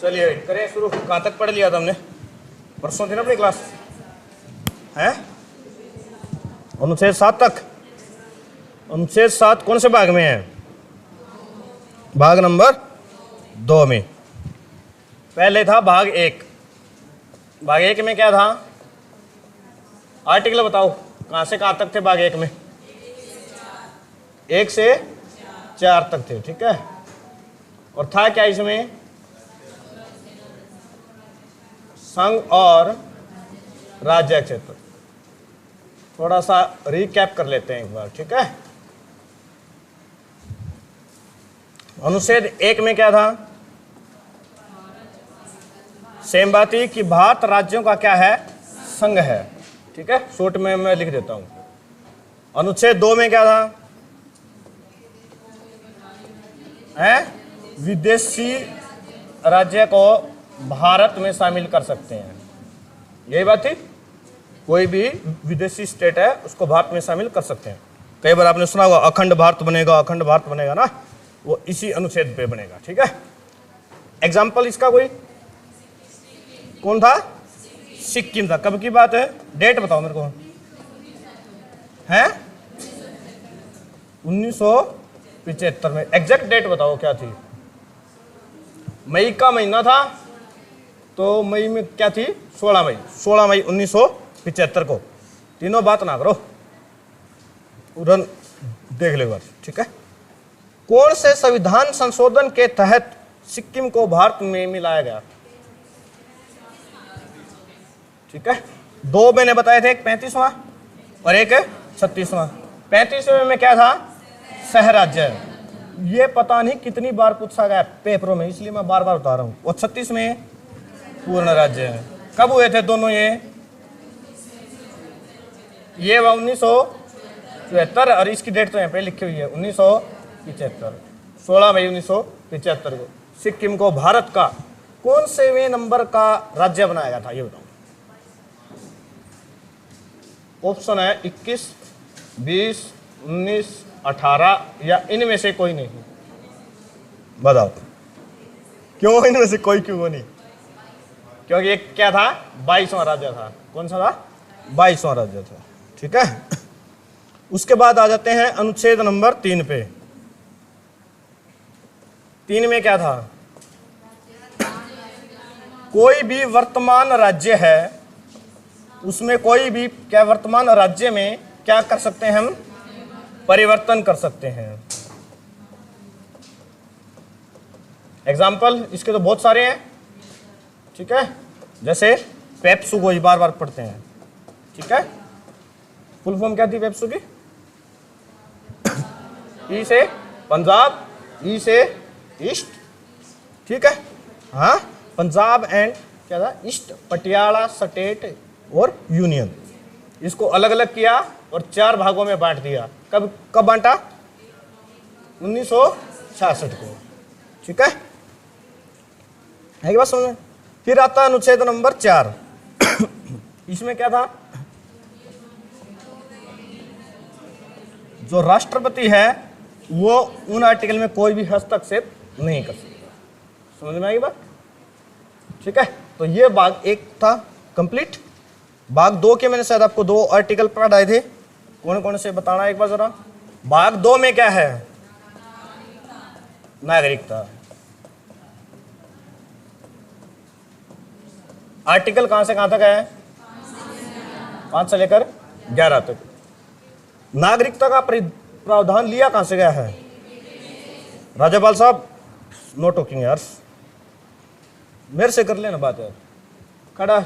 चलिए करें शुरू। कहाँ तक पढ़ लिया था हमने? परसों थी ना अपनी क्लास है? अनुच्छेद 7 तक। अनुच्छेद 7 कौन से भाग में है? भाग नंबर 2 में। पहले था भाग 1। भाग 1 में क्या था? आर्टिकल बताओ, कहाँ से कहाँ तक थे भाग 1 में? 1 से 4 तक थे, ठीक है। और था क्या इसमें? संघ और राज्य क्षेत्र। थोड़ा सा रिकैप कर लेते हैं एक बार, ठीक है। अनुच्छेद 1 में क्या था? सेम बात ही कि भारत राज्यों का क्या है? संघ है, ठीक है। शॉर्ट में मैं लिख देता हूं। अनुच्छेद 2 में क्या था? है विदेशी राज्य को भारत में शामिल कर सकते हैं, यही बात थी। कोई भी विदेशी स्टेट है उसको भारत में शामिल कर सकते हैं। कई बार आपने सुना होगा अखंड भारत बनेगा, अखंड भारत बनेगा ना, वो इसी अनुच्छेद पे बनेगा, ठीक है। एग्जाम्पल इसका कोई कौन था? सिक्किम था। कब की बात है? डेट बताओ मेरे को, है 1975 में। एग्जैक्ट डेट बताओ क्या थी? मई का महीना था, तो मई में क्या थी? 16 मई 1975 को। तीनों बात ना करो, उधर देख ले बात, ठीक है। कौन से संविधान संशोधन के तहत सिक्किम को भारत में मिलाया गया? ठीक है। 2 मैंने बताए थे, एक 35वां और एक 36वां। 35वें में क्या था? सह राज्य। ये पता नहीं कितनी बार पूछा गया पेपरों में, इसलिए मैं बार बार बता रहा हूं। और 36 में पूर्ण राज्य है। कब हुए थे दोनों ये 1974, और इसकी डेट तो यहाँ पे लिखी हुई है 1975, 16 मई 1975 को सिक्किम को भारत का कौन से नंबर का राज्य बनाया गया था? ये बताओ। ऑप्शन है 21, 20, 19, 18 या इनमें से कोई नहीं। बताओ क्यों इनमें से कोई क्यों नहीं? क्योंकि एक क्या था? 22वां राज्य था। कौन सा था? 22वां राज्य था, ठीक है। उसके बाद आ जाते हैं अनुच्छेद नंबर 3 पे। 3 में क्या था? कोई भी वर्तमान राज्य है उसमें कोई भी क्या वर्तमान राज्य में क्या कर सकते हैं हम? परिवर्तन कर सकते हैं। एग्जाम्पल इसके तो बहुत सारे हैं, ठीक है। जैसे पेप्सू को ही बार बार पढ़ते हैं, ठीक है। फुल फॉर्म क्या थी पेप्सू की? ई से पंजाब, ई से ईस्ट, ठीक है। हाँ, पंजाब एंड क्या था? ईस्ट पटियाला स्टेट और यूनियन। इसको अलग अलग किया और 4 भागों में बांट दिया। कब बांटा? 1966 को, ठीक है कि बात समझ में? फिर आता है अनुच्छेद नंबर 4। इसमें क्या था? जो राष्ट्रपति है वो उन आर्टिकल में कोई भी हस्तक्षेप नहीं कर सकता। समझ में आई बात, ठीक है। तो ये भाग 1 था कंप्लीट। भाग 2 के मैंने शायद आपको 2 आर्टिकल पढ़ाए थे। कौन कौन से बताना एक बार जरा। भाग 2 में क्या है? नागरिकता। आर्टिकल कहां से कहां तक है? 5 से लेकर 11 तक। नागरिकता का प्रावधान लिया कहां से गया है? राज्यपाल साहब नो टॉकिंग यार, मेरे से कर लेना बात यार। खड़ा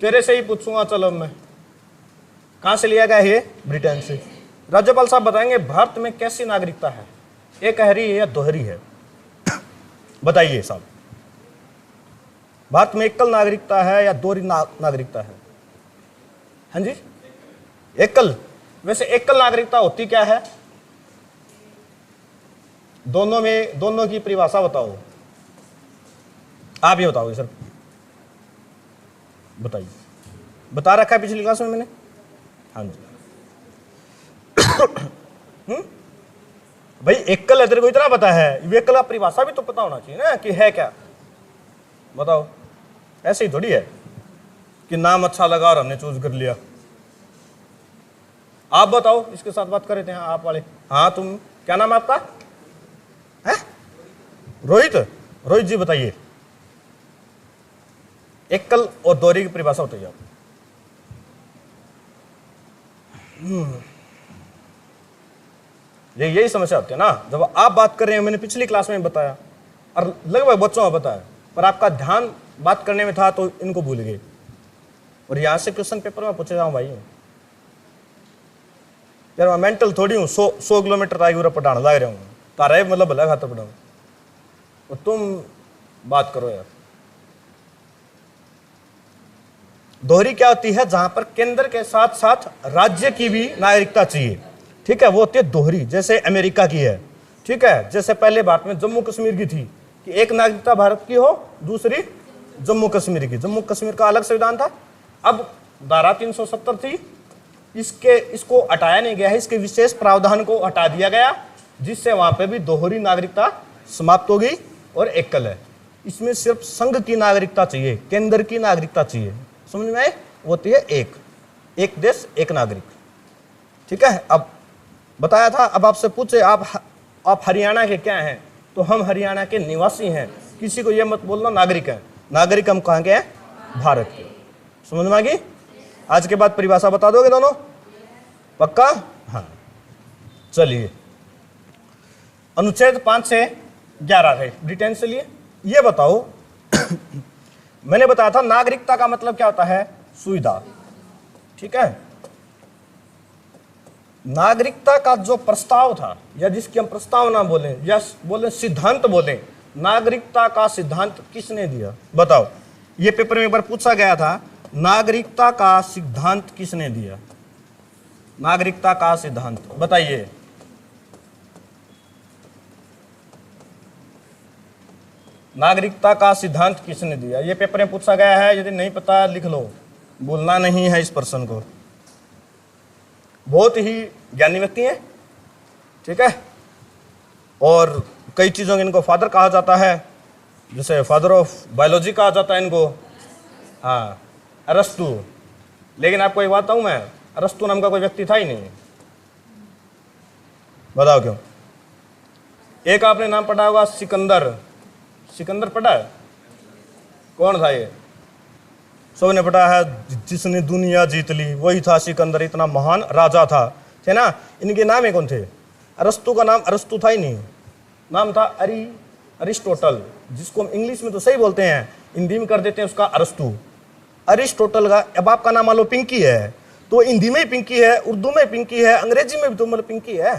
तेरे से ही पूछूंगा। चलो मैं कहां से लिया गया है? ब्रिटेन से। राज्यपाल साहब बताएंगे भारत में कैसी नागरिकता है? एकहरी है या दोहरी है? बताइए साहब। भारत में एकल नागरिकता है या दोहरी नागरिकता है? हाँ जी, एकल। वैसे एकल नागरिकता होती क्या है? दोनों की परिभाषा बताओ। आप ये बताओगे सर, बताइए। बता रखा है पिछली क्लास में मैंने। हाँ जी। भाई एकल है, तेरे को इतना पता है, एकल का परिभाषा भी तो पता होना चाहिए ना कि है क्या। बताओ, ऐसे ही थोड़ी है कि नाम अच्छा लगा और हमने चूज कर लिया। आप बताओ, इसके साथ बात कर रहे थे आप वाले। हाँ, तुम क्या नाम है आपका? है रोहित। रोहित जी बताइए, एकल और दोहरी की परिभाषा बताइए आप। यही समस्या होती है ना, जब आप बात कर रहे हैं। मैंने पिछली क्लास में बताया और लगभग बच्चों को बताया, पर आपका ध्यान बात करने में था तो इनको भूल गए। और यहां से क्वेश्चन पेपर में पूछे जाऊं भाई, यार मैं मेंटल थोड़ी हूँ। 100 किलोमीटर आगे पढ़ाने लग रहा हूँ, तारा मतलब भला खाता पढ़ाऊँ, और तुम बात करो यार। दोहरी क्या होती है? जहां पर केंद्र के साथ साथ राज्य की भी नागरिकता चाहिए, ठीक है, वो होती है दोहरी। जैसे अमेरिका की है, ठीक है। जैसे पहले भारत में जम्मू कश्मीर की थी कि एक नागरिकता भारत की हो, दूसरी जम्मू कश्मीर की। जम्मू कश्मीर का अलग संविधान था। अब धारा 370 थी, इसको हटाया नहीं गया है, इसके विशेष प्रावधान को हटा दिया गया, जिससे वहां पे भी दोहरी नागरिकता समाप्त हो गई और एकल है। इसमें सिर्फ संघ की नागरिकता चाहिए, केंद्र की नागरिकता चाहिए। समझ में आए? वो होती है एक देश एक नागरिक, ठीक है। अब बताया था, अब आपसे पूछे आप हरियाणा के क्या हैं, तो हम हरियाणा के निवासी हैं। किसी को यह मत बोलना नागरिक है। नागरिक हम कहाँ के हैं? भारत के। समझ में आ गई? आज के बाद परिभाषा बता दोगे दोनों? पक्का? हाँ, चलिए अनुच्छेद 5 से 11 है, ब्रिटेन से लिए। ये बताओ मैंने बताया था नागरिकता का मतलब क्या होता है? सुविधा, ठीक है। नागरिकता का जो प्रस्ताव था, या जिसकी हम प्रस्तावना बोले या बोले सिद्धांत बोले, नागरिकता का सिद्धांत किसने दिया? बताओ, ये पेपर में एक बार पूछा गया था, नागरिकता का सिद्धांत किसने दिया? नागरिकता का सिद्धांत बताइए। नागरिकता का सिद्धांत किसने दिया? ये पेपर में पूछा गया है, यदि नहीं पता लिख लो, भूलना नहीं है इस प्रश्न को। बहुत ही ज्ञानी व्यक्ति है, ठीक है, और कई चीजों के इनको फादर कहा जाता है, जैसे फादर ऑफ बायोलॉजी कहा जाता है इनको, हाँ, अरस्तु। लेकिन आपको एक बात बताऊं मैं, अरस्तु नाम का कोई व्यक्ति था ही नहीं। बताओ क्यों? एक आपने नाम पढ़ा होगा, सिकंदर। सिकंदर पढ़ा है? कौन था ये? सबने पढ़ा है, जिसने दुनिया जीत ली, वही था सिकंदर। इतना महान राजा था, है ना। इनके नाम ही कौन थे? अरस्तु का नाम अरस्तु था ही नहीं, नाम था अरिस्टोटल, जिसको हम इंग्लिश में तो सही बोलते हैं, हिंदी में कर देते हैं उसका अरस्तु। अरिस्टोटल का। अब आपका नाम मान लो पिंकी है, तो हिंदी में ही पिंकी है, उर्दू में पिंकी है, अंग्रेजी में भी तो मतलब पिंकी है।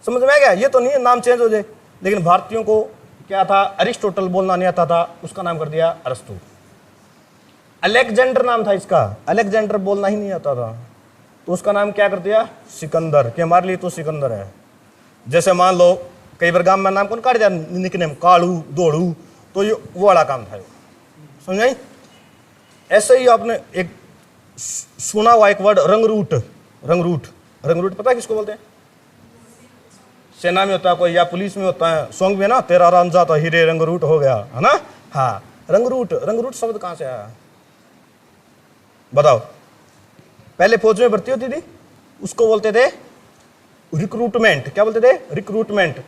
समझ में आ गया? ये तो नहीं है नाम चेंज हो जाए। लेकिन भारतीयों को क्या था? अरिस्टोटल बोलना नहीं आता था, उसका नाम कर दिया अरस्तु। अलेक्जेंडर नाम था इसका, अलेक्जेंडर बोलना ही नहीं आता था, तो उसका नाम क्या कर दिया? सिकंदर, कि हमारे लिए तो सिकंदर है। जैसे मान लो कई बार गांव में नाम कौन काट दिया, निकनेम, कालू, दौड़ू, तो ये वो वाला काम था। समझ आई? ऐसे ही आपने एक सुना हुआ एक वर्ड, रंगरूट। रंगरूट, रंगरूट पता है किसको बोलते हैं? सेना में होता है कोई, या पुलिस में होता है। सॉन्ग में ना, तेरा रांझा तो हीरे रंगरूट हो गया, है ना। हाँ, रंगरूट। रंगरूट शब्द कहां से आया? बताओ। पहले फौज में भर्ती होती थी, उसको बोलते थे रिक्रूटमेंट। क्या बोलते थे? रिक्रूटमेंट।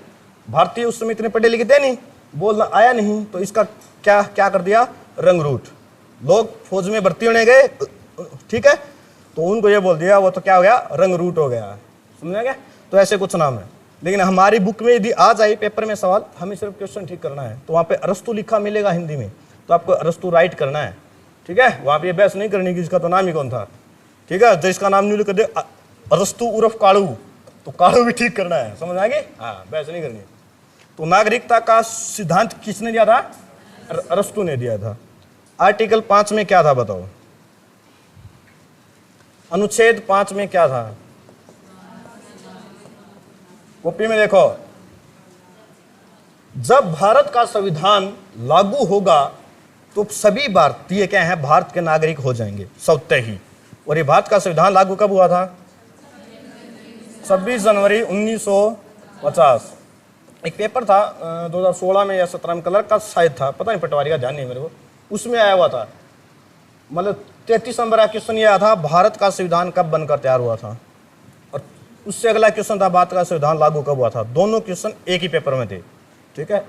भारतीय उस समय इतने पढ़े लिखे थे नहीं, बोलना आया नहीं, तो इसका क्या क्या कर दिया? रंगरूट। लोग फौज में भर्ती होने गए, ठीक है, तो उनको ये बोल दिया, वो तो क्या हो गया? रंगरूट हो गया। समझ गया? तो ऐसे कुछ नाम है। लेकिन हमारी बुक में यदि आ जाए पेपर में सवाल, हमें सिर्फ क्वेश्चन ठीक करना है, तो वहां पे अरस्तु लिखा मिलेगा हिंदी में, तो आपको अरस्तु राइट करना है, ठीक है। वहां पे बहस नहीं करनी कि इसका तो नाम ही कौन था, ठीक है। तो इसका नाम नहीं लिख दे अरस्तु उर्फ कालू, तो कालू भी ठीक करना है। समझ आ गई? हाँ, बहस नहीं करनी। तो नागरिकता का सिद्धांत किसने दिया था? अरस्तु ने दिया था। आर्टिकल 5 में क्या था बताओ? अनुच्छेद 5 में क्या था? कॉपी में देखो। जब भारत का संविधान लागू होगा तो सभी भारतीय क्या हैं? भारत के नागरिक हो जाएंगे स्वतः ही। और ये भारत का संविधान लागू कब हुआ था? 26 जनवरी 1950। एक पेपर था 2016 में या 17 में, कलर का शायद था, पता नहीं, पटवारी का ध्यान नहीं मेरे को। उसमें आया हुआ था। मतलब 33 नंबर का क्वेश्चन ये आया था, भारत का संविधान कब बनकर तैयार हुआ था। और उससे अगला क्वेश्चन था, भारत का संविधान लागू कब हुआ था। दोनों क्वेश्चन एक ही पेपर में थे, ठीक है।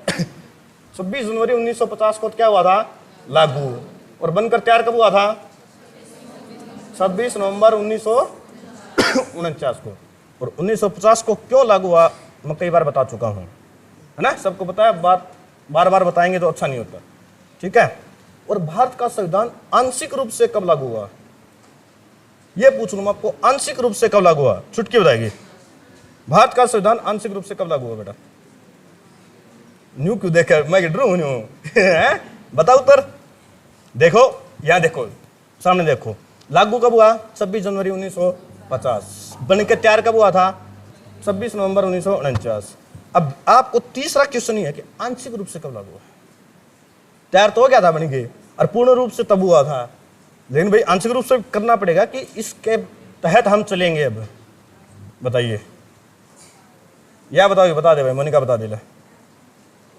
26 जनवरी 1950 को क्या हुआ था, लागू। और बनकर तैयार कब हुआ था, 26 नवंबर 1949 को। और 1950 को क्यों लागू हुआ मैं कई बार बता चुका हूं, है ना, सबको पता है। बात बार बार बताएंगे तो अच्छा नहीं होता, ठीक है। और भारत का संविधान आंशिक रूप से कब लागू हुआ, यह पूछ लूं मैं आपको, आंशिक रूप से कब लागू हुआ, छुटकी बताएगी। भारत का संविधान आंशिक रूप से कब लागू हुआ बेटा, न्यू क्यों देखकर मैं गिर रहा हूं बताओ उत्तर। देखो यहां देखो, सामने देखो, लागू कब हुआ, 26 जनवरी 1950। बनकर तैयार कब हुआ था, 26 नवंबर 1949। अब आपको तीसरा क्वेश्चन ही है कि आंशिक रूप से कब लागू हुआ। तैयार तो हो गया था बन के, और पूर्ण रूप से तब हुआ था, लेकिन भाई आंशिक रूप से करना पड़ेगा कि इसके तहत हम चलेंगे। अब बताइए, या बताओगे, बता दे भाई, मोनिका बता दे,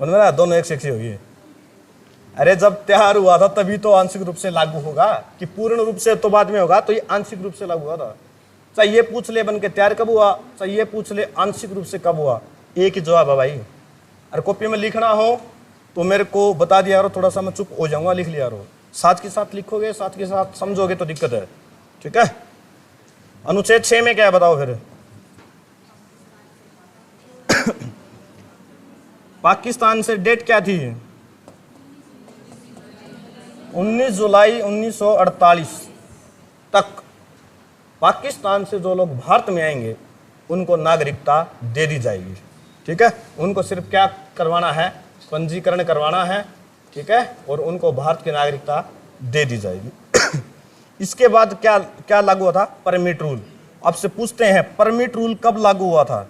मेरा दोनों एक से होगी। अरे जब तैयार हुआ था तभी तो आंशिक रूप से लागू होगा, कि पूर्ण रूप से तो बाद में होगा, तो ये आंशिक रूप से लागू हुआ था। चाहे ये पूछ ले बन के तैयार कब हुआ, चाहे ये पूछ ले आंशिक रूप से कब हुआ, एक ही जवाब है भाई। अरे कॉपी में लिखना हो तो मेरे को बता दिया करो, थोड़ा सा मैं चुप हो जाऊंगा, लिख लिया करो। साथ के साथ लिखोगे, साथ के साथ समझोगे तो दिक्कत है, ठीक है। अनुच्छेद 6 में क्या है बताओ फिर। पाकिस्तान से डेट क्या थी, 19 जुलाई 1948 तक पाकिस्तान से जो लोग भारत में आएंगे उनको नागरिकता दे दी जाएगी, ठीक है। उनको सिर्फ क्या करवाना है, पंजीकरण करवाना है, ठीक है, और उनको भारत की नागरिकता दे दी जाएगी। इसके बाद क्या क्या लागू हुआ था, परमिट रूल। आपसे पूछते हैं परमिट रूल कब लागू हुआ था,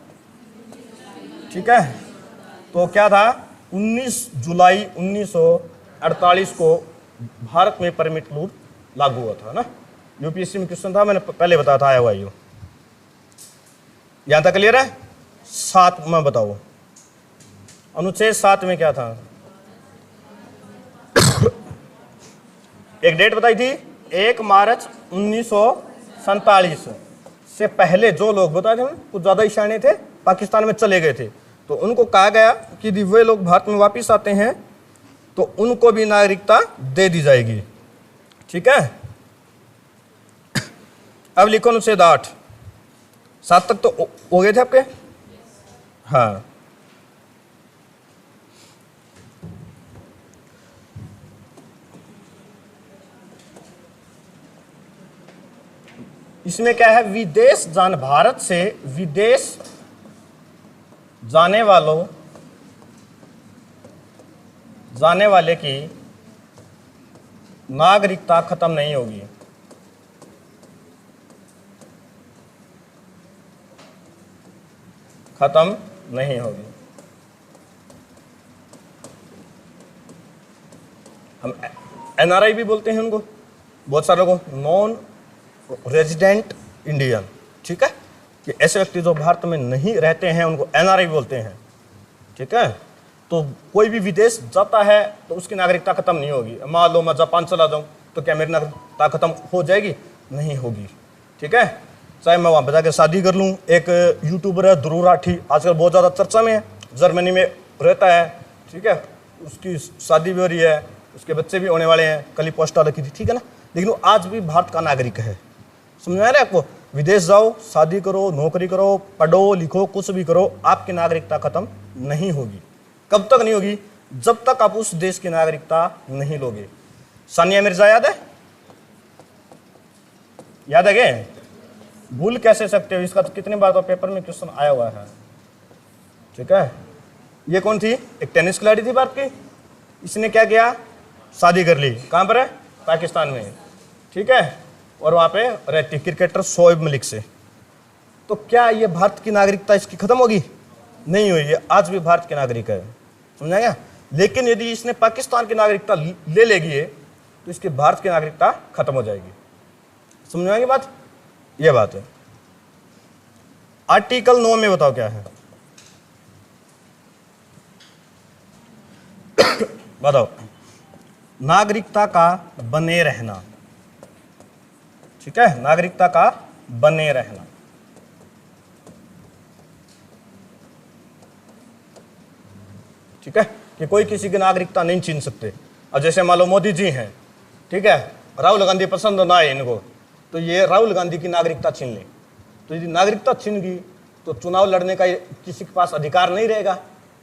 ठीक है। तो क्या था, 19 जुलाई 1948 को भारत में परमिट रूल लागू हुआ था ना। यूपीएससी में क्वेश्चन था, मैंने पहले बताया था, आया हुआ ये। यहां तक क्लियर है। 7 में बताओ, अनुच्छेद 7 में क्या था। एक डेट बताई थी, 1 मार्च 1947 से पहले जो लोग बताए थे कुछ ज्यादा ईशानी थे, पाकिस्तान में चले गए थे, तो उनको कहा गया कि यदि वे लोग भारत में वापस आते हैं तो उनको भी नागरिकता दे दी जाएगी, ठीक है। अब लिखो अनुच्छेद 8। 7 तक तो हो गए थे आपके, हाँ। इसमें क्या है, विदेश भारत से विदेश जाने वाले की नागरिकता खत्म नहीं होगी। खत्म नहीं होगी। हम एनआरआई भी बोलते हैं उनको, बहुत सारे लोगों, नॉन रेजिडेंट इंडियन, ठीक है, कि ऐसे व्यक्ति जो भारत में नहीं रहते हैं उनको एनआरआई बोलते हैं, ठीक है। तो कोई भी विदेश जाता है तो उसकी नागरिकता खत्म नहीं होगी। मान लो मैं जापान चला जाऊं तो क्या मेरी नागरिकता खत्म हो जाएगी, नहीं होगी, ठीक है। चाहे मैं वहां पर जाकर शादी कर लूं, एक यूट्यूबर है ध्रुव राठी, आजकल बहुत ज़्यादा चर्चा में है, जर्मनी में रहता है, ठीक है, उसकी शादी भी हो रही है, उसके बच्चे भी होने वाले हैं, कल ही पोस्ट रखी थी, ठीक है ना, लेकिन वो आज भी भारत का नागरिक है। समझ में आ रहा है आपको। विदेश जाओ, शादी करो, नौकरी करो, पढ़ो लिखो, कुछ भी करो, आपकी नागरिकता खत्म नहीं होगी। कब तक नहीं होगी, जब तक आप उस देश की नागरिकता नहीं लोगे। सानिया मिर्जा याद है, याद है क्या, भूल कैसे सकते हो, इसका तो कितनी बार तो पेपर में क्वेश्चन आया हुआ है, ठीक है। ये कौन थी, एक टेनिस खिलाड़ी थी भारत की, इसने क्या किया, शादी कर ली, कहां पर है, पाकिस्तान में, ठीक है, और वहां पे रहती क्रिकेटर शोएब मलिक से। तो क्या ये भारत की नागरिकता इसकी खत्म होगी, नहीं हुई, ये आज भी भारत के नागरिक है, समझा गया। लेकिन यदि इसने पाकिस्तान की नागरिकता ले लेगी तो इसकी भारत की नागरिकता खत्म हो जाएगी। समझ में आएगी बात, ये बात है। आर्टिकल 9 में बताओ क्या है, बताओ। नागरिकता का बने रहना, ठीक है, नागरिकता का बने रहना। ठीक है, कि कोई किसी की नागरिकता नहीं छीन सकते। अब जैसे मान लो मोदी जी हैं, ठीक है, राहुल गांधी पसंद ना है इनको, तो ये राहुल गांधी की नागरिकता छीन ले, तो यदि नागरिकता छीन गई तो चुनाव लड़ने का किसी के पास अधिकार नहीं रहेगा,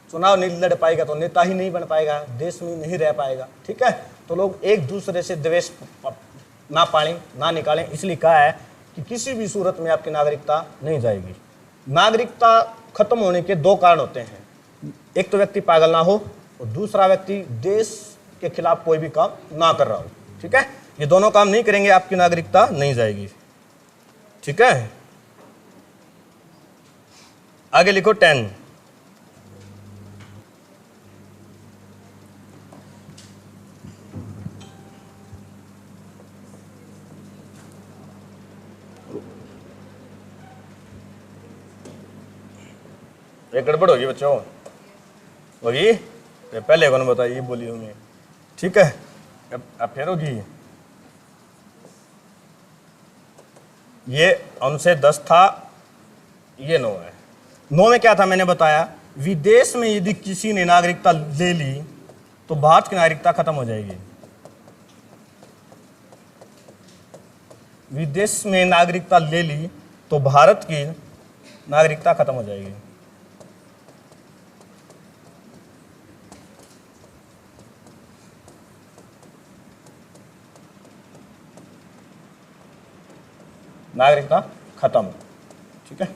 चुनाव नहीं लड़ पाएगा तो नेता ही नहीं बन पाएगा, देश में नहीं रह पाएगा। ठीक है, तो लोग एक दूसरे से द्वेष ना पालें ना निकालें, इसलिए कहा है कि किसी भी सूरत में आपकी नागरिकता नहीं जाएगी। नागरिकता खत्म होने के दो कारण होते हैं, एक तो व्यक्ति पागल ना हो और दूसरा व्यक्ति देश के खिलाफ कोई भी काम ना कर रहा हो। ठीक है, ये दोनों काम नहीं करेंगे आपकी नागरिकता नहीं जाएगी। ठीक है, आगे लिखो 10। एक गड़बड़ होगी बच्चों, होगी तो पहले कौन बताइए बोली हमें। ठीक है, अब फिर होगी। ये अनुच्छेद 10 था, ये 9 है। 9 में क्या था मैंने बताया, विदेश में यदि किसी ने नागरिकता ले ली तो भारत की नागरिकता खत्म हो जाएगी। विदेश में नागरिकता ले ली तो भारत की नागरिकता खत्म हो जाएगी। नागरिकता खत्म। ठीक है,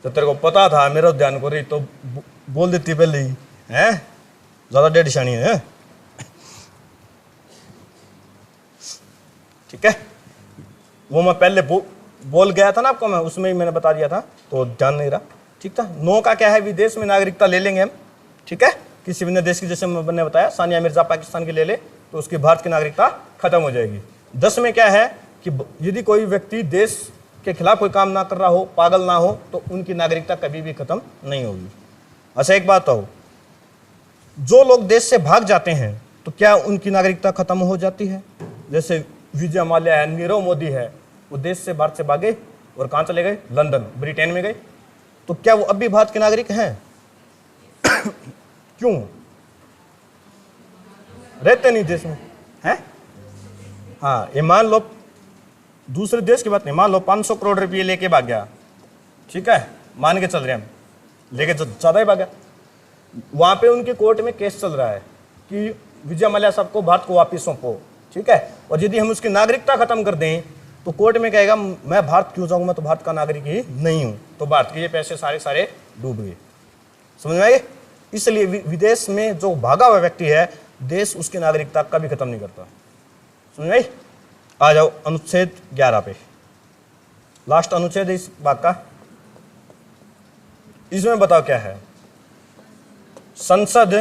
तो तेरे को पता था, मेरा ध्यान को रही तो बोल देती पहले ही, हैं ज्यादा डेढ़ शानी है। ठीक है, वो मैं पहले बोल गया था ना आपको, मैं उसमें ही मैंने बता दिया था तो ध्यान नहीं रहा। ठीक था, 9 का क्या है, विदेश में नागरिकता ले लेंगे हम। ठीक है, किसी भी देश की, जैसे मैंने बताया सानिया मिर्जा पाकिस्तान की ले ले तो उसकी भारत की नागरिकता खत्म हो जाएगी। 10 में क्या है कि यदि कोई व्यक्ति देश के खिलाफ कोई काम ना कर रहा हो, पागल ना हो, तो उनकी नागरिकता कभी भी खत्म नहीं होगी। अच्छा एक बात हो, जो लोग देश से भाग जाते हैं तो क्या उनकी नागरिकता खत्म हो जाती है? जैसे विजय माल्या है, नीरव मोदी है, वो देश से भारत से भागे और कहाँ चले गए, लंदन ब्रिटेन में गए, तो क्या वो अब भी भारत के नागरिक हैं? क्यों रहते नहीं देश में हैं? हाँ, ये मान लो दूसरे देश की बात नहीं, मान लो 500 करोड़ रुपये लेके भाग गया, ठीक है, मान के चल रहे हम, लेके ज्यादा ही भागा, वहां पे उनके कोर्ट में केस चल रहा है कि विजय माल्या साहब को भारत को वापिस सौंपो। ठीक है, और यदि हम उसकी नागरिकता खत्म कर दें तो कोर्ट में कहेगा मैं भारत क्यों जाऊं, मैं तो भारत का नागरिक ही नहीं हूं, तो भारत के ये पैसे सारे डूब गए। समझ में आई? इसलिए विदेश में जो भागा हुआ व्यक्ति है, देश उसकी नागरिकता कभी खत्म नहीं करता। समझ में आई? आ जाओ अनुच्छेद 11 पे, लास्ट अनुच्छेद इस भाग का। इसमें बताओ क्या है, संसद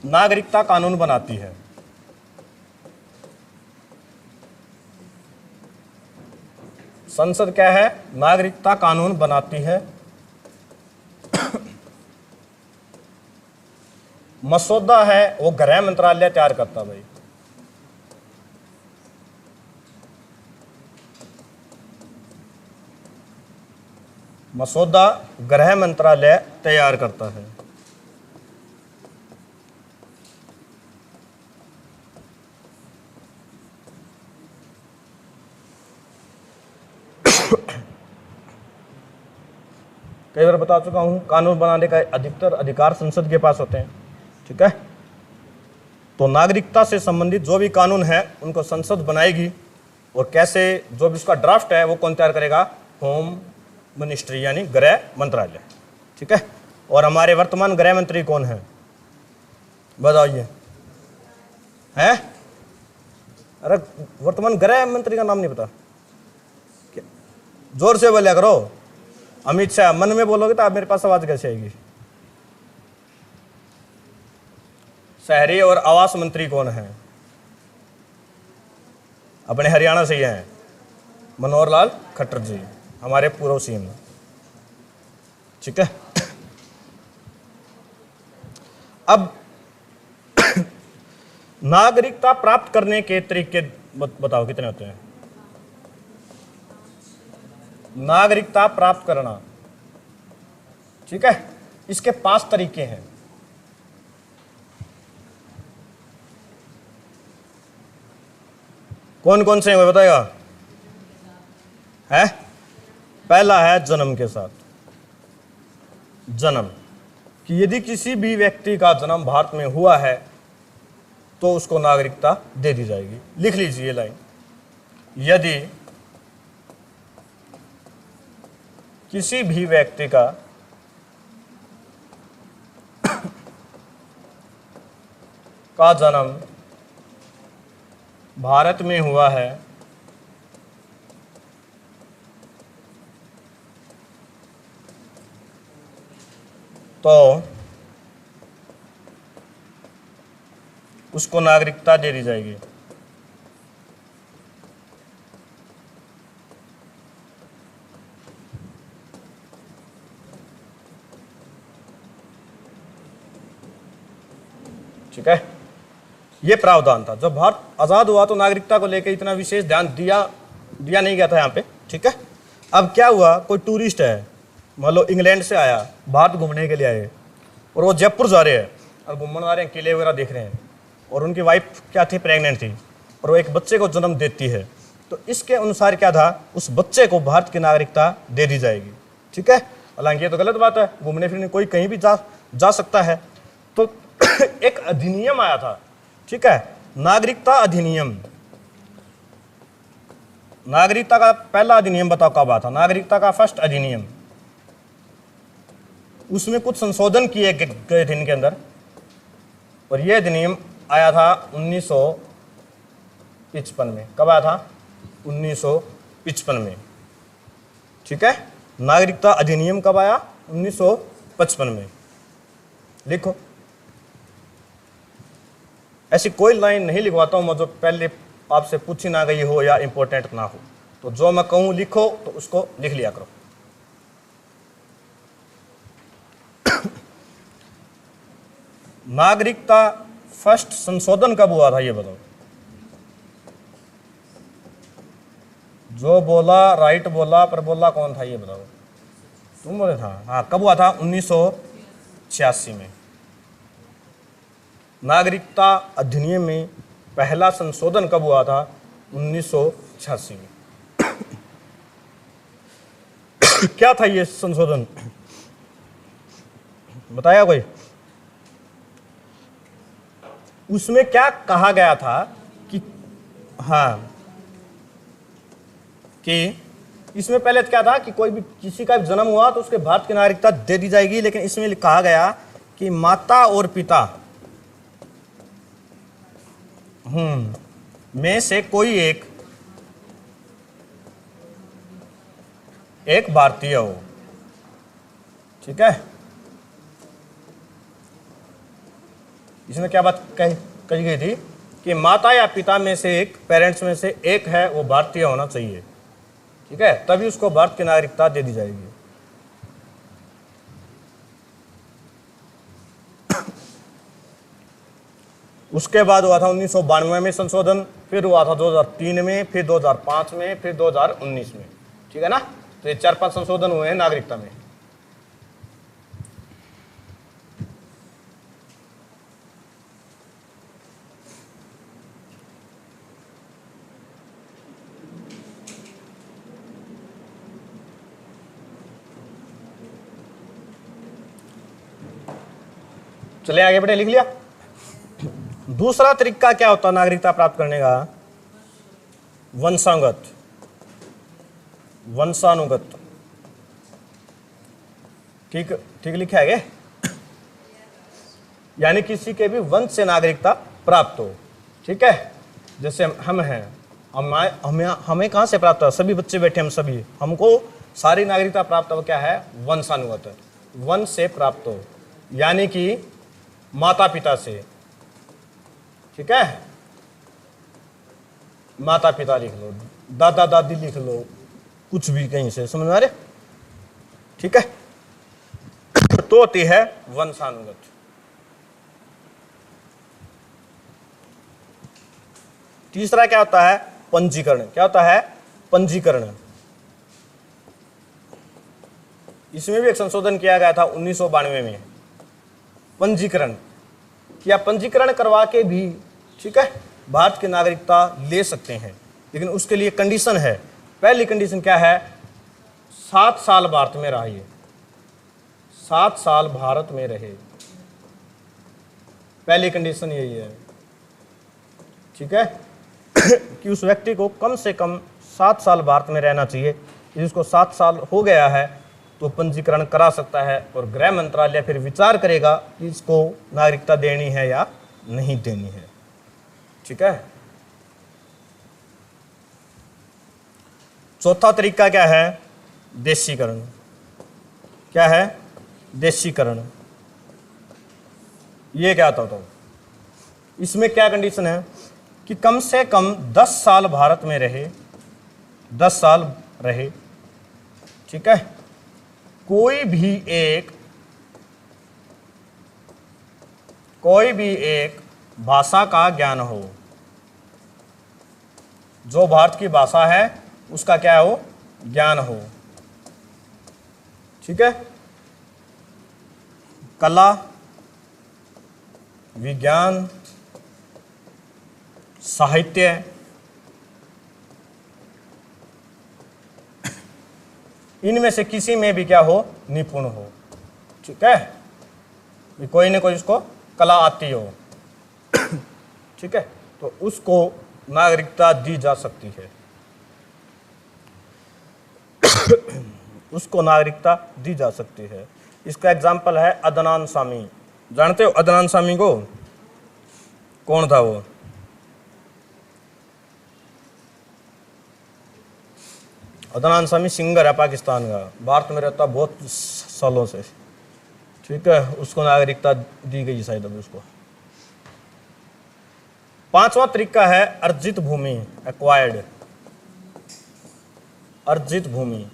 नागरिकता कानून बनाती है। संसद क्या है, नागरिकता कानून बनाती है। मसौदा है वो गृह मंत्रालय तैयार करता भाई। मसौदा गृह मंत्रालय तैयार करता है। कई बार बता चुका हूं, कानून बनाने का अधिकतर अधिकार संसद के पास होते हैं। ठीक है, तो नागरिकता से संबंधित जो भी कानून है उनको संसद बनाएगी, और कैसे, जो भी उसका ड्राफ्ट है वो कौन तैयार करेगा, होम मिनिस्ट्री यानी गृह मंत्रालय। ठीक है, और हमारे वर्तमान गृह मंत्री कौन है बताइए? हैं? अरे वर्तमान गृह मंत्री का नाम नहीं पता? जोर से बोलिया करो, अमित शाह। मन में बोलोगे तो आप मेरे पास आवाज कैसे आएगी? शहरी और आवास मंत्री कौन है? अपने हरियाणा से ही हैं, मनोहर लाल खट्टर जी, हमारे पूर्व सीएम। ठीक है, अब नागरिकता प्राप्त करने के तरीके बताओ कितने होते हैं? नागरिकता प्राप्त करना, ठीक है, इसके 5 तरीके हैं। कौन कौन से हैं वो बताएगा? है, पहला है जन्म के साथ। जन्म, कि यदि किसी भी व्यक्ति का जन्म भारत में हुआ है तो उसको नागरिकता दे दी जाएगी। लिख लीजिए ये लाइन, यदि किसी भी व्यक्ति का जन्म भारत में हुआ है तो उसको नागरिकता दे दी जाएगी। ठीक है, ये प्रावधान था। जब भारत आजाद हुआ तो नागरिकता को लेकर इतना विशेष ध्यान दिया नहीं गया था यहाँ पे। ठीक है, अब क्या हुआ, कोई टूरिस्ट है, मान लो इंग्लैंड से आया, भारत घूमने के लिए आए और वो जयपुर जा रहे हैं और घूमने आ रहे हैं, किले वगैरह देख रहे हैं, और उनकी वाइफ क्या थी, प्रेग्नेंट थी, और वो एक बच्चे को जन्म देती है, तो इसके अनुसार क्या था, उस बच्चे को भारत की नागरिकता दे दी जाएगी। ठीक है, हालांकि ये तो गलत बात है, घूमने फिरने कोई कहीं भी जा सकता है। तो एक अधिनियम आया था, ठीक है, नागरिकता अधिनियम। नागरिकता का पहला अधिनियम बताओ कब आया था? नागरिकता का फर्स्ट अधिनियम, उसमें कुछ संशोधन किए गए थे इनके अंदर, और यह अधिनियम आया था 1955 में। कब आया था? 1955 में। ठीक है, नागरिकता अधिनियम कब आया? 1955 में। लिखो, ऐसी कोई लाइन नहीं लिखवाता हूं मैं जो पहले आपसे पूछी ना गई हो या इंपॉर्टेंट ना हो, तो जो मैं कहूं लिखो तो उसको लिख लिया करो। नागरिकता फर्स्ट संशोधन कब हुआ था ये बताओ? जो बोला राइट बोला, पर बोला कौन था ये बताओ? तुम बोले था। हाँ, कब हुआ था? 1986 में। नागरिकता अधिनियम में पहला संशोधन कब हुआ था? 1986 में। क्या था ये संशोधन, बताया कोई? उसमें क्या कहा गया था कि कि इसमें पहले क्या था कि कोई भी किसी का जन्म हुआ तो उसके भारत की नागरिकता दे दी जाएगी, लेकिन इसमें कहा गया कि माता और पिता में से कोई एक भारतीय हो। ठीक है, इसमें क्या बात कही गई थी कि माता या पिता में से एक, पेरेंट्स में से एक है वो भारतीय होना चाहिए। ठीक है, तभी उसको भारत की नागरिकता दे दी जाएगी। उसके बाद हुआ था 1992 में संशोधन, फिर हुआ था 2003 में, फिर 2005 में, फिर 2019 में। ठीक है ना, तो ये 4-5 संशोधन हुए हैं नागरिकता में। चले आगे बढ़े, लिख लिया। दूसरा तरीका क्या होता है नागरिकता प्राप्त करने का? वंशानुगत। ठीक लिखा है क्या? यानी किसी के भी वंश से नागरिकता प्राप्त हो। ठीक है, जैसे हम हैं, हमें कहां से प्राप्त हो? सभी बच्चे बैठे हम सभी, हमको सारी नागरिकता प्राप्त हो। क्या है? वंशानुगत, वंश से प्राप्त हो, यानी कि माता पिता से। ठीक है, माता पिता लिख लो, दादा दादी लिख लो, कुछ भी कहीं से, समझ में आ रहे? ठीक है, तो होती है वंशानुगत। तीसरा क्या होता है? पंजीकरण। क्या होता है? पंजीकरण। इसमें भी एक संशोधन किया गया था 1992 में। पंजीकरण किया, पंजीकरण करवा के भी, ठीक है, भारत की नागरिकता ले सकते हैं, लेकिन उसके लिए कंडीशन है। पहली कंडीशन क्या है? 7 साल भारत में रहिए, 7 साल भारत में रहे, पहली कंडीशन यही है, ठीक है कि उस व्यक्ति को कम से कम 7 साल भारत में रहना चाहिए। जिसको 7 साल हो गया है तो पंजीकरण करा सकता है, और गृह मंत्रालय फिर विचार करेगा कि इसको नागरिकता देनी है या नहीं देनी है, ठीक है। चौथा तरीका क्या है? देशीकरण। क्या है? देशीकरण। ये क्या होता है? इसमें क्या कंडीशन है कि कम से कम 10 साल भारत में रहे, 10 साल रहे, ठीक है। कोई भी एक भाषा का ज्ञान हो, जो भारत की भाषा है उसका क्या हो? ज्ञान हो, ठीक है। कला, विज्ञान, साहित्य, इनमें से किसी में भी क्या हो? निपुण हो, ठीक है। कोई ना कोई इसको कला आती हो, ठीक है, तो उसको नागरिकता दी जा सकती है, उसको नागरिकता दी जा सकती है। इसका एग्जाम्पल है अदनान सामी। जानते हो अदनान सामी को? कौन था वो? अदनान सामी सिंगर है पाकिस्तान का, भारत में रहता बहुत सालों से, ठीक है। उसको नागरिकता दी गई शायद अभी उसको। पांचवा तरीका है अर्जित भूमि, एक्वायर्ड। अर्जित भूमि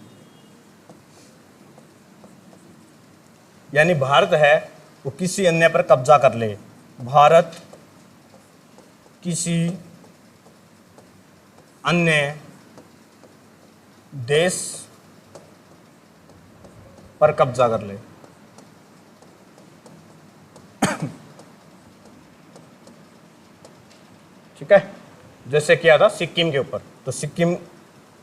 यानी भारत है वो किसी अन्य पर कब्जा कर ले। भारत किसी अन्य देश पर कब्जा कर ले, ठीक है। जैसे किया था सिक्किम के ऊपर, तो सिक्किम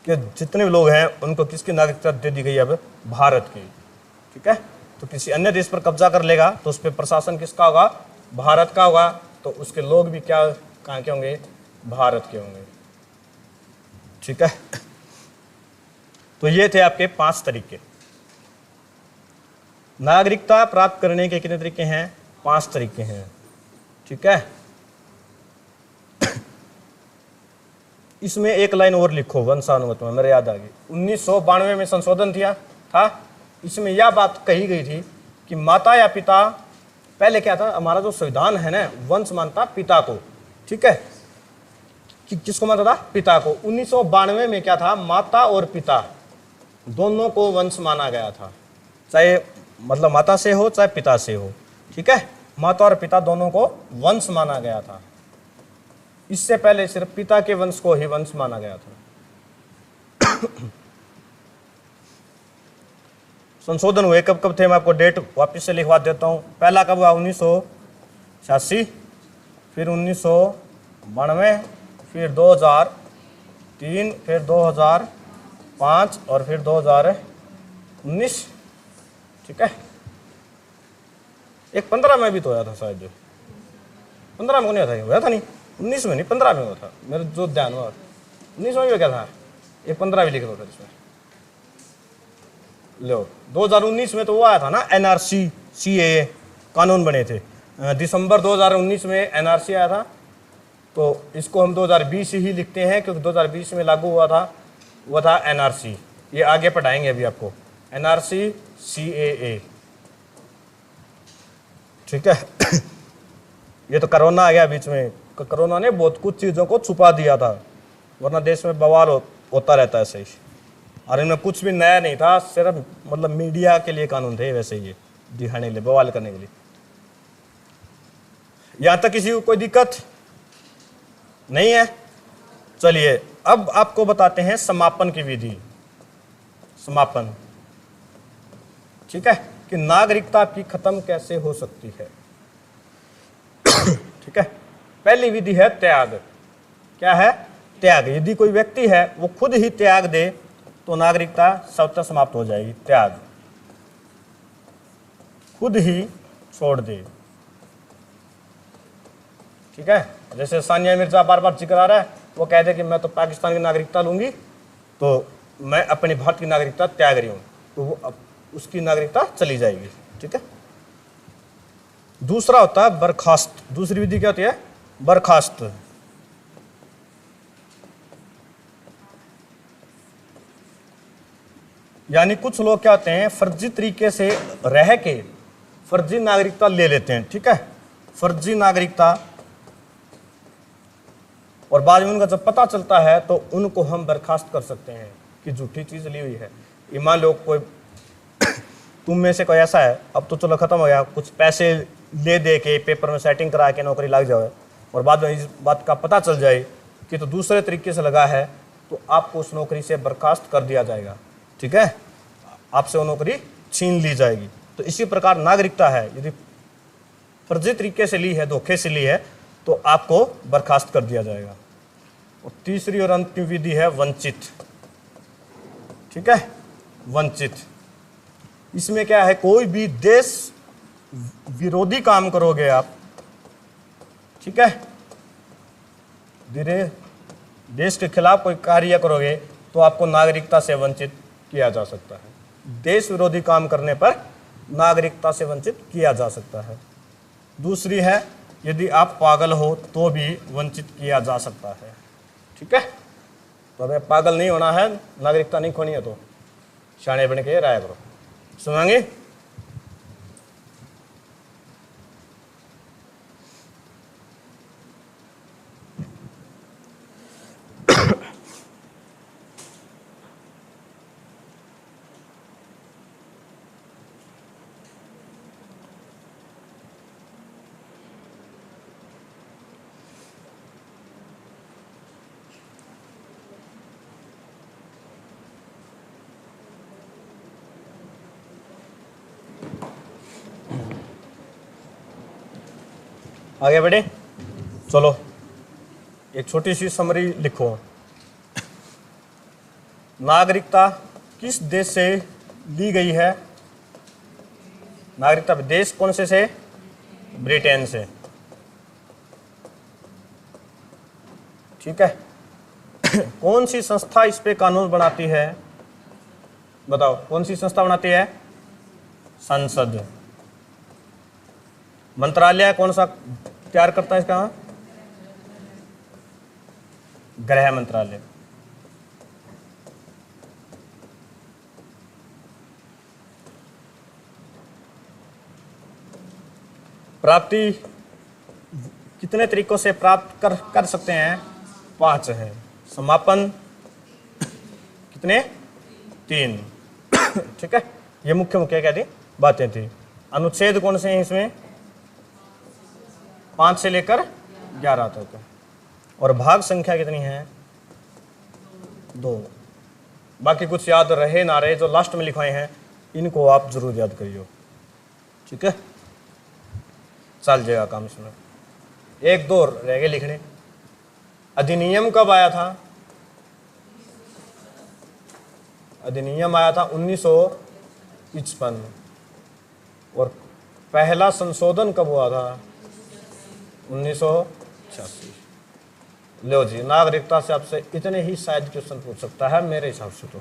के जितने भी लोग हैं उनको किसकी नागरिकता दे दी गई? अब भारत की, ठीक है। तो किसी अन्य देश पर कब्जा कर लेगा तो उस पर प्रशासन किसका होगा? भारत का होगा। तो उसके लोग भी क्या कहाँ के होंगे? भारत के होंगे, ठीक है। तो ये थे आपके 5 तरीके। नागरिकता प्राप्त करने के कितने तरीके हैं? 5 तरीके हैं, ठीक है। इसमें एक लाइन और लिखो वंशानुगत में, मेरे याद आ गई। 1992 में संशोधन था। इसमें यह बात कही गई थी कि माता या पिता, पहले क्या था हमारा जो संविधान है ना, वंश मानता पिता को, ठीक है, कि किसको मानता था? पिता को। 1992 में क्या था? माता और पिता दोनों को वंश माना गया था, चाहे मतलब माता से हो चाहे पिता से हो, ठीक है। माता और पिता दोनों को वंश माना गया था। इससे पहले सिर्फ पिता के वंश को ही वंश माना गया था। संशोधन हुए कब कब थे? मैं आपको डेट वापस से लिखवा देता हूँ। पहला कब हुआ? 1986, फिर 1992, फिर 2003, फिर 2005 और फिर 2019, ठीक है। एक 15 में भी तो होया था शायद, 15 में नहीं होया था नहीं, 19 में नहीं 15 में हुआ था, मेरे जो ध्यान हुआ 19 में भी क्या था, एक 15 भी लिख दो था इसमें। लो 2019 में तो वो आया था ना एनआरसी, सीएए कानून बने थे। दिसंबर 2019 में एनआरसी आया था, तो इसको हम 2020 ही लिखते हैं क्योंकि 2020 में लागू हुआ था, वो था एनआरसी। ये आगे पढ़ाएंगे अभी आपको, एनआरसी सीएए, ठीक है। ये तो कोरोना आ गया बीच में, कोरोना ने बहुत कुछ चीज़ों को छुपा दिया था, वरना देश में बवाल होता रहता है सही। और इनमें कुछ भी नया नहीं था, सिर्फ मतलब मीडिया के लिए कानून थे वैसे, ये दिखाने के लिए, बवाल करने के लिए। यहाँ तक किसी को कोई दिक्कत नहीं है? चलिए अब आपको बताते हैं समापन की विधि। समापन, ठीक है, कि नागरिकता आपकी खत्म कैसे हो सकती है। ठीक है, पहली विधि है त्याग। क्या है? त्याग। यदि कोई व्यक्ति है वो खुद ही त्याग दे तो नागरिकता स्वतः समाप्त हो जाएगी। त्याग, खुद ही छोड़ दे। ठीक है, जैसे सानिया मिर्जा बार बार जिक्र आ रहा है, वो कहते हैं कि मैं तो पाकिस्तान की नागरिकता लूंगी, तो मैं अपनी भारत की नागरिकता त्याग रही हूं, तो वो अब उसकी नागरिकता चली जाएगी। ठीक है। दूसरा होता है बर्खास्त। दूसरी विधि क्या होती है? बर्खास्त। यानी कुछ लोग क्या होते हैं, फर्जी तरीके से रह के फर्जी नागरिकता ले लेते हैं। ठीक है, फर्जी नागरिकता, और बाद में उनका जब पता चलता है तो उनको हम बर्खास्त कर सकते हैं कि झूठी चीज ली हुई है। ईमान लोग कोई तुम में से कोई ऐसा है, अब तो चलो खत्म हो गया, कुछ पैसे ले दे के पेपर में सेटिंग करा के नौकरी लग जाए और बाद में इस बात का पता चल जाए कि तो दूसरे तरीके से लगा है, तो आपको उस नौकरी से बर्खास्त कर दिया जाएगा। ठीक है, आपसे वो नौकरी छीन ली जाएगी। तो इसी प्रकार नागरिकता है, यदि फर्जी तरीके से ली है, धोखे से ली है, तो आपको बर्खास्त कर दिया जाएगा। और तीसरी और अंतिम विधि है वंचित। ठीक है, वंचित। इसमें क्या है, कोई भी देश विरोधी काम करोगे आप, ठीक है, धीरे देश के खिलाफ कोई कार्य करोगे तो आपको नागरिकता से वंचित किया जा सकता है। देश विरोधी काम करने पर नागरिकता से वंचित किया जा सकता है। दूसरी है, यदि आप पागल हो तो भी वंचित किया जा सकता है। ठीक है, तो हमें पागल नहीं होना है, नागरिकता नहीं खोनी है, तो शाणे बन के राय करो। सुनाएंगे? आगे बढ़े, चलो एक छोटी सी समरी लिखो। नागरिकता किस देश से ली गई है? नागरिकता देश कौन से? ब्रिटेन से। ठीक है, कौन सी संस्था इस पे कानून बनाती है? बताओ, कौन सी संस्था बनाती है? संसद। मंत्रालय कौन सा तैयार करता है इसका? गृह मंत्रालय। प्राप्ति कितने तरीकों से प्राप्त कर सकते हैं? 5 है। समापन कितने? 3। ठीक है, ये मुख्य मुख्य क्या थी? बातें थी। अनुच्छेद कौन से हैं इसमें? 5 से लेकर 11 तक। और भाग संख्या कितनी है? 2। बाकी कुछ याद रहे ना रहे, जो लास्ट में लिखवाए हैं इनको आप जरूर याद करिए। ठीक है, चल जाएगा काम इसमें। 1-2 रह गए लिखने। अधिनियम कब आया था? अधिनियम आया था 1955। और पहला संशोधन कब हुआ था? 1986। लो जी, नागरिकता से आपसे इतने ही शायद क्वेश्चन पूछ सकता है मेरे हिसाब से तो।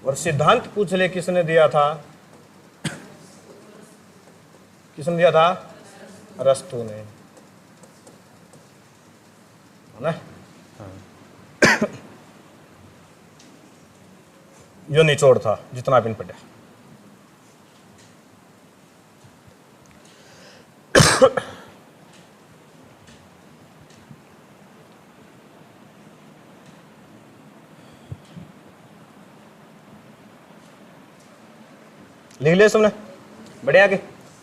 और सिद्धांत पूछ ले किसने दिया था? किसने दिया था? अरस्तु ने, है ना? यो निचोड़ था जितना भी पढ़ा। लिख लिया सबने? बढ़िया। आगे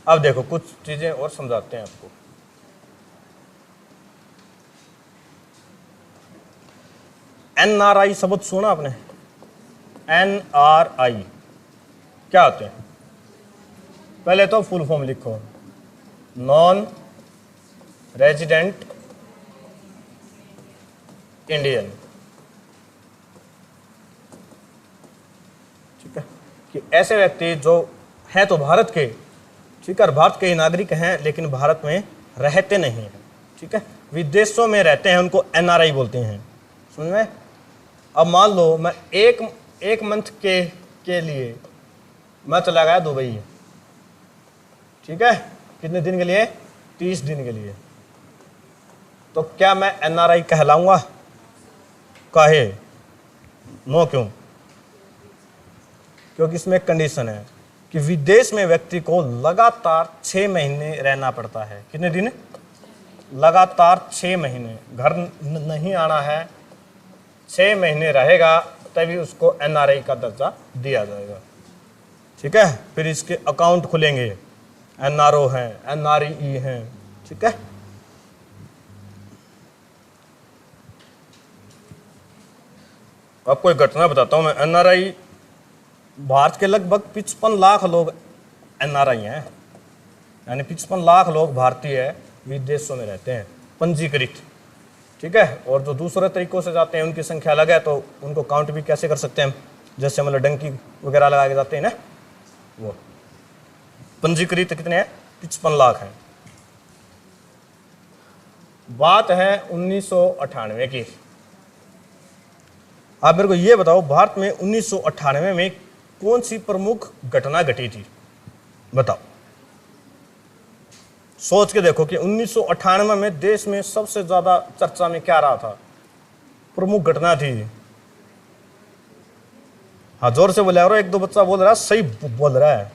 अब देखो कुछ चीजें और समझाते हैं आपको। NRI शब्द सुना आपने? NRI क्या होते हैं? पहले तो फुल फॉर्म लिखो, नॉन रेजिडेंट इंडियन। ठीक है, कि ऐसे व्यक्ति जो हैं तो भारत के, ठीक है, भारत के नागरिक हैं लेकिन भारत में रहते नहीं हैं, ठीक है, विदेशों में रहते हैं, उनको NRI बोलते हैं। समझ में? अब मान लो मैं एक मंथ के लिए मैं चला गया दुबई, ठीक है, कितने दिन के लिए? 30 दिन के लिए। तो क्या मैं NRI कहलाऊंगा? काहे? नो। क्यों? क्योंकि इसमें एक कंडीशन है कि विदेश में व्यक्ति को लगातार 6 महीने रहना पड़ता है। कितने दिन? लगातार 6 महीने, घर नहीं आना है, 6 महीने रहेगा तभी उसको NRI का दर्जा दिया जाएगा। ठीक है, फिर इसके अकाउंट खुलेंगे, NRO हैं, NRE हैं, ठीक है। आपको एक घटना बताता हूं मैं। NRI, भारत के लगभग 55 लाख लोग NRI हैं, यानी 55 लाख लोग भारतीय विदेशों में रहते हैं पंजीकृत, ठीक है। और जो दूसरे तरीकों से जाते हैं उनकी संख्या अलग है, तो उनको काउंट भी कैसे कर सकते हैं, जैसे मतलब डंकी वगैरह लगा के जाते हैं ना, वो पंजीकृत कितने हैं? 55 लाख हैं। बात है 1998 की। आप मेरे को ये बताओ, भारत में 1998 में कौन सी प्रमुख घटना घटी थी? बताओ, सोच के देखो कि 1998 में देश में सबसे ज्यादा चर्चा में क्या रहा था, प्रमुख घटना थी। हाँ, जोर से बोला, और एक दो बच्चा बोल रहा है, सही बोल रहा है।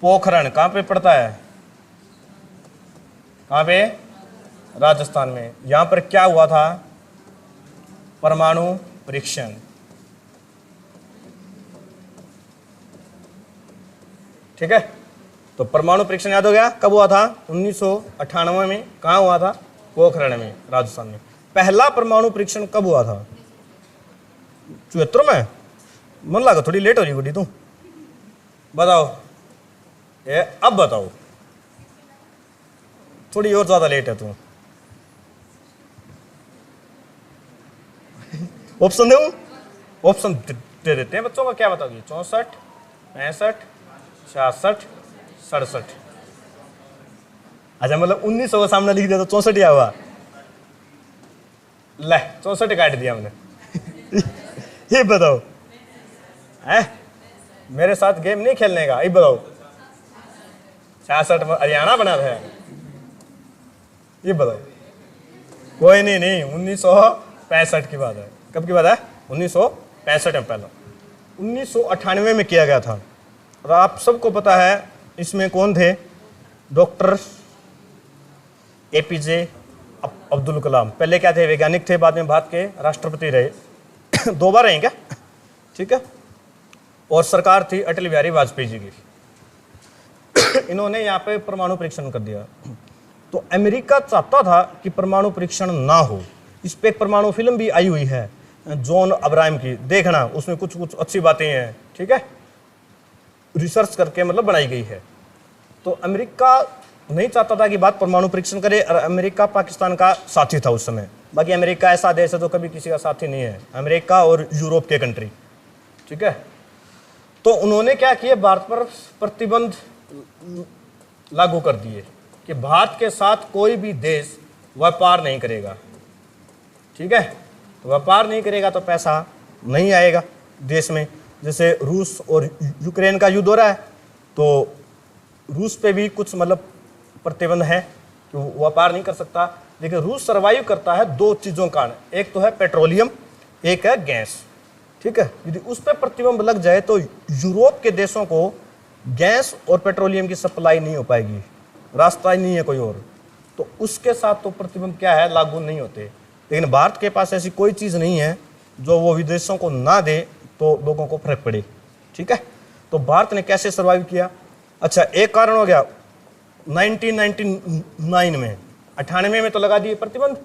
पोखरण कहां पे पड़ता है? कहां पे? राजस्थान में। यहां पर क्या हुआ था? परमाणु परीक्षण। ठीक है, तो परमाणु परीक्षण याद हो गया? कब हुआ था? 1998 में। कहां हुआ था? पोखरण में, राजस्थान में। पहला परमाणु परीक्षण कब हुआ था? 74 में। मन लगा थोड़ी लेट हो रही गुड्डी तू, बताओ ये, अब बताओ, थोड़ी और ज्यादा लेट है तू। ऑप्शन दे, ऑप्शन दे देते हैं बच्चों का। क्या बताओगे? 64, 65, 66, 67। अच्छा, मतलब 1900 का सामने लिख दिया तो 64 ही हुआ। ले, 64 काट दिया हमने। ये बताओ, है मेरे साथ गेम नहीं खेलने का? ये बताओ, 66 में हरियाणा बना था, ये बताओ। कोई नहीं, 1965 की बात है। कब की बात है? 1965 में। पहला 1998 में किया गया था। और आप सबको पता है इसमें कौन थे? Doctor APJ Abdul Kalam. पहले क्या थे? वैज्ञानिक थे, बाद में भारत के राष्ट्रपति रहे। 2 बार रहे क्या? ठीक है। और सरकार थी अटल बिहारी वाजपेयी जी की। इन्होंने यहाँ पे परमाणु परीक्षण कर दिया। तो अमेरिका चाहता था कि परमाणु परीक्षण ना हो। इस पे एक परमाणु फिल्म भी आई हुई है जॉन अब्राहम की, देखना, उसमें कुछ कुछ अच्छी बातें हैं, ठीक है, रिसर्च करके मतलब बनाई गई है। तो अमेरिका नहीं चाहता था कि बात परमाणु परीक्षण करे, और अमेरिका पाकिस्तान का साथी था उस समय। बाकी अमेरिका ऐसा देश है जो कभी किसी का साथी नहीं है, अमेरिका और यूरोप के कंट्री, ठीक है। तो उन्होंने क्या किया? भारत पर प्रतिबंध लागू कर दिए कि भारत के साथ कोई भी देश व्यापार नहीं करेगा, ठीक है। तो व्यापार नहीं करेगा तो पैसा नहीं आएगा देश में। जैसे रूस और यूक्रेन का युद्ध हो रहा है, तो रूस पे भी कुछ मतलब प्रतिबंध है कि वो व्यापार नहीं कर सकता। लेकिन रूस सर्वाइव करता है 2 चीज़ों का, एक तो है पेट्रोलियम, एक है गैस, ठीक है। यदि उस पर प्रतिबंध लग जाए तो यूरोप के देशों को गैस और पेट्रोलियम की सप्लाई नहीं हो पाएगी, रास्ता ही नहीं है कोई और। तो उसके साथ तो प्रतिबंध क्या है? लागू नहीं होते। लेकिन भारत के पास ऐसी कोई चीज़ नहीं है जो वो विदेशों को ना दे तो लोगों को फर्क पड़े, ठीक है। तो भारत ने कैसे सर्वाइव किया? अच्छा, एक कारण हो गया 1999 में, 98 में तो लगा दिए प्रतिबंध,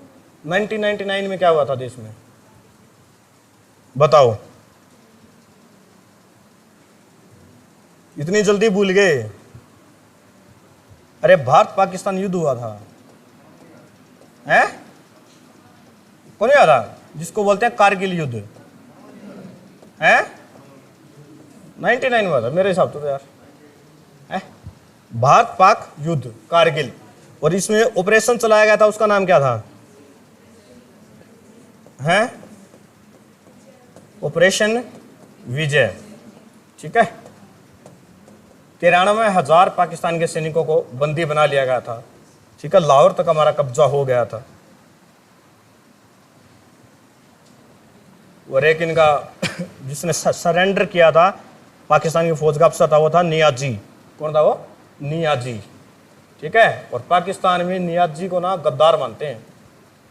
1999 में क्या हुआ था देश में, बताओ? इतनी जल्दी भूल गए? अरे भारत पाकिस्तान युद्ध हुआ था, हैं? कौन याद था? जिसको बोलते हैं कारगिल युद्ध, हैं? 99 हुआ था मेरे हिसाब से यार, हैं? भारत पाक युद्ध कारगिल, और इसमें ऑपरेशन चलाया गया था, उसका नाम क्या था? हैं? ऑपरेशन विजय। ठीक है, 93,000 पाकिस्तान के सैनिकों को बंदी बना लिया गया था। ठीक है, लाहौर तक हमारा कब्जा हो गया था। और एक इनका जिसने सरेंडर किया था पाकिस्तान की फौज का अफसर था, वो था नियाजी। कौन था वो? नियाजी। ठीक है, और पाकिस्तान में नियाजी को ना गद्दार मानते हैं।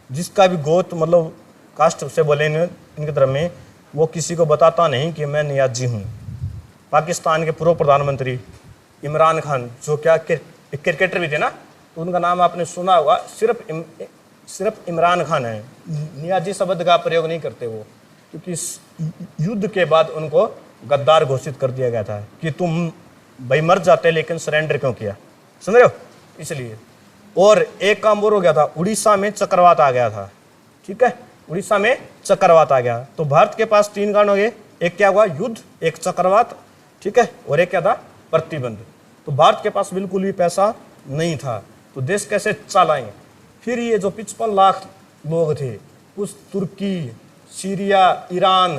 जिसका भी गोत मतलब कास्ट से बोले इनके धर्म में, वो किसी को बताता नहीं कि मैं नियाजी हूँ। पाकिस्तान के पूर्व प्रधानमंत्री इमरान खान, जो क्या क्रिकेटर भी थे ना, तो उनका नाम आपने सुना होगा, सिर्फ इमरान खान है, नियाजी शब्द का प्रयोग नहीं करते वो, क्योंकि इस युद्ध के बाद उनको गद्दार घोषित कर दिया गया था कि तुम भाई मर जाते लेकिन सरेंडर क्यों किया, समझ रहे हो? इसलिए। और एक काम और हो गया था, उड़ीसा में चक्रवात आ गया था। ठीक है, उड़ीसा में चक्रवात आ गया, तो भारत के पास 3 कारण हो गए। एक क्या हुआ? युद्ध, एक चक्रवात, ठीक है, और एक क्या था? प्रतिबंध। तो भारत के पास बिल्कुल भी पैसा नहीं था, तो देश कैसे चलाएं? फिर ये जो 55 लाख लोग थे, कुछ तुर्की, सीरिया, ईरान,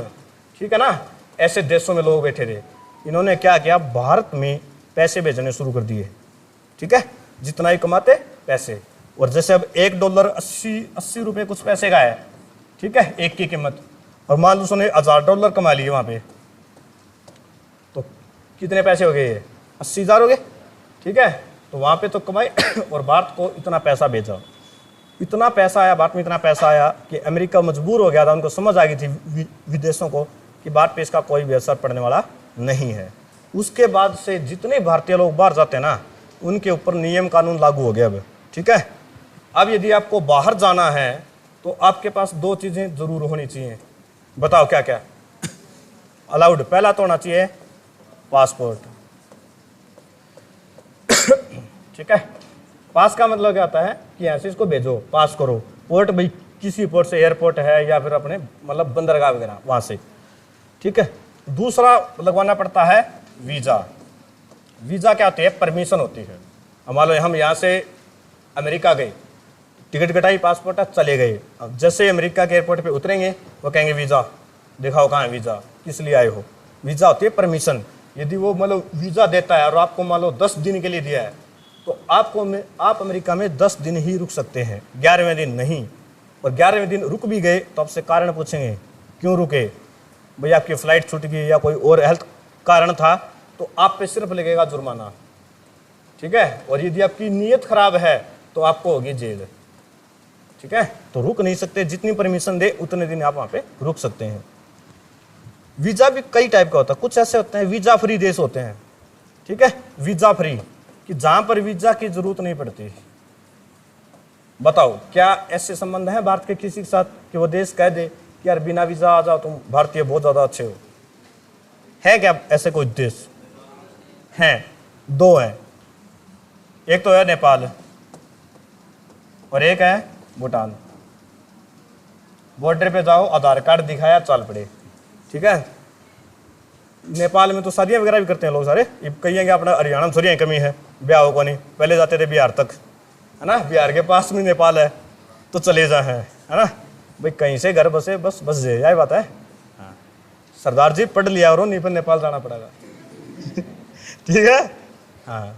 ठीक है ना, ऐसे देशों में लोग बैठे थे। इन्होंने क्या किया? भारत में पैसे भेजने शुरू कर दिए। ठीक है, जितना ही कमाते पैसे। और जैसे अब $1 80 रुपये कुछ पैसे का है, ठीक है, एक की कीमत, और मान लो उसने $1000 कमा लिए वहां पे, तो कितने पैसे हो गए? 80,000 हो गए। ठीक है, तो वहां पे तो कमाई और भारत को इतना पैसा भेजा। इतना पैसा आया भारत में, इतना पैसा आया कि अमेरिका मजबूर हो गया था, उनको समझ आ गई थी विदेशों को कि भारत पे इसका कोई भी असर पड़ने वाला नहीं है। उसके बाद से जितने भारतीय लोग बाहर जाते हैं ना, उनके ऊपर नियम कानून लागू हो गया अब। ठीक है, अब यदि आपको बाहर जाना है तो आपके पास 2 चीजें जरूर होनी चाहिए। बताओ क्या क्या अलाउड? पहला तो होना चाहिए पासपोर्ट। ठीक है, पास का मतलब क्या होता है कि यहाँ से इसको भेजो, पास करो। पोर्ट भाई किसी पोर्ट से, एयरपोर्ट है या फिर अपने मतलब बंदरगाह वगैरह वहां से। ठीक है, दूसरा लगवाना पड़ता है वीजा। वीजा क्या होती है? परमिशन होती है। मान लो हम यहाँ से अमेरिका गए, टिकट कटाई, पासपोर्ट है, चले गए। अब जैसे अमेरिका के एयरपोर्ट पे उतरेंगे, वो कहेंगे वीजा दिखाओ, कहाँ है वीजा, किस लिए आए हो। वीजा होती है परमिशन। यदि वो मतलब वीजा देता है और आपको मान लो 10 दिन के लिए दिया है, तो आप अमेरिका में 10 दिन ही रुक सकते हैं, 11वें दिन नहीं। और 11वें दिन रुक भी गए तो आपसे कारण पूछेंगे, क्यों रुके भाई? आपकी फ्लाइट छूट गई या कोई और हेल्थ कारण था, तो आप पे सिर्फ लगेगा जुर्माना। ठीक है, और यदि आपकी नीयत खराब है तो आपको होगी जेल। ठीक है, तो रुक नहीं सकते, जितनी परमिशन दे उतने दिन आप वहां पे रुक सकते हैं। वीजा भी कई टाइप का होता है, कुछ ऐसे होते हैं वीजा फ्री देश होते हैं। ठीक है, वीजा फ्री, कि जहां पर वीजा की जरूरत नहीं पड़ती। बताओ क्या ऐसे संबंध है भारत के किसी के साथ कि वो देश कह दे कि यार बिना वीजा आ जाओ, तुम भारतीय बहुत ज्यादा अच्छे हो? है क्या ऐसे कोई देश? हैं, 2 हैं। एक तो है नेपाल और एक है भूटान। बॉर्डर पे जाओ, आधार कार्ड दिखाया, चल पड़े। ठीक है, नेपाल में तो शादियां वगैरह भी करते हैं लोग सारे। कहिएंगे अपना हरियाणा में थोड़ी कमी है, ब्याह हो को नहीं, पहले जाते थे बिहार तक, है ना, बिहार के पास में नेपाल है तो चले जा, है ना भाई, कहीं से घर बसे बस जाए, यही बात है। हाँ, सरदार जी पढ़ लिया और नहीं, पर नेपाल जाना पड़ेगा। ठीक है, हाँ,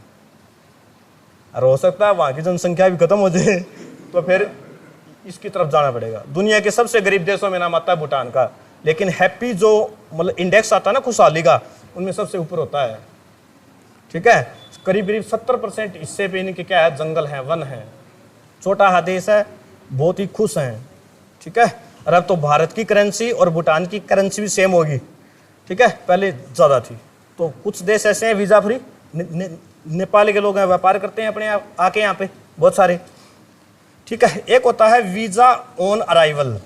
और हो सकता है वहां की जनसंख्या भी खत्म हो जाए तो फिर इसकी तरफ जाना पड़ेगा। दुनिया के सबसे गरीब देशों में नाम आता है भूटान का, लेकिन हैप्पी जो मतलब इंडेक्स आता है ना खुशहाली का, उनमें सबसे ऊपर होता है। ठीक है, करीब करीब 70% हिस्से पे इनके क्या है? जंगल है, वन है। छोटा हा देश है, बहुत ही खुश हैं। ठीक है, और अब तो भारत की करेंसी और भूटान की करेंसी भी सेम होगी। ठीक है, पहले ज़्यादा थी। तो कुछ देश ऐसे हैं वीज़ा फ्री, नेपाल के लोग हैं, व्यापार करते हैं अपने आके यहाँ पे बहुत सारे। ठीक है। एक होता है visa on arrival.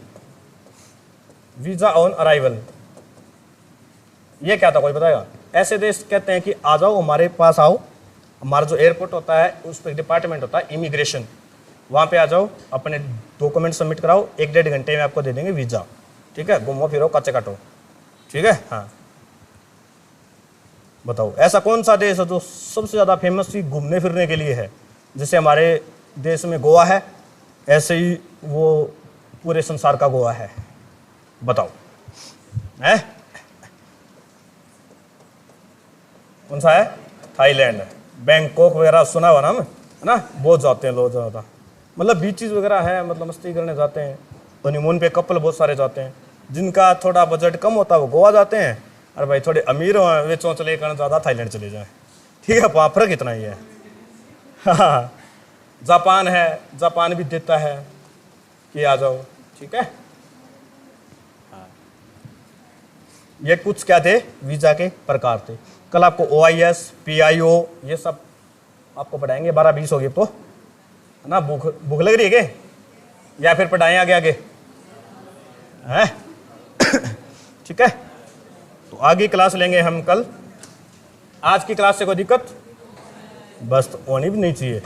Visa on arrival ये क्या था, कोई बताएगा? ऐसे देश कहते हैं कि आ जाओ, हमारे पास आओ, हमारा जो एयरपोर्ट होता है उस पर डिपार्टमेंट होता है इमिग्रेशन, वहाँ पे आ जाओ, अपने डॉक्यूमेंट सबमिट कराओ, 1-1.5 घंटे में आपको दे देंगे वीज़ा। ठीक है, घूमो फिरो कच्चे काटो। ठीक है, हाँ बताओ ऐसा कौन सा देश है जो सबसे ज़्यादा फेमस ही घूमने फिरने के लिए है? जैसे हमारे देश में गोवा है, ऐसे ही वो पूरे संसार का गोवा है। बताओ है कौन सा है? थाईलैंड। बैंकॉक वगैरह सुना हुआ नाम है ना, बहुत जाते हैं लोग ज़्यादा, मतलब बीचेस वगैरह है, मतलब मस्ती करने जाते हैं, हनीमून पे कपल बहुत सारे जाते हैं। जिनका थोड़ा बजट कम होता है वो गोवा जाते हैं, और भाई थोड़े अमीर हो वे चले करना ज़्यादा थाईलैंड चले जाएं। ठीक है, वहाँ फर्क इतना ही है। हाँ, जापान है, जापान भी देता है कि आ जाओ। ठीक है, ये कुछ क्या थे वीज़ा के प्रकार थे। कल आपको OIS, PIO ये सब आपको पढ़ाएंगे। 12-20 हो गए तो है ना। भूख लग रही है क्या, या फिर पढ़ाएं आगे आगे हैं? ठीक है, तो आगे क्लास लेंगे हम कल। आज की क्लास से कोई दिक्कत बस होनी भी नहीं चाहिए।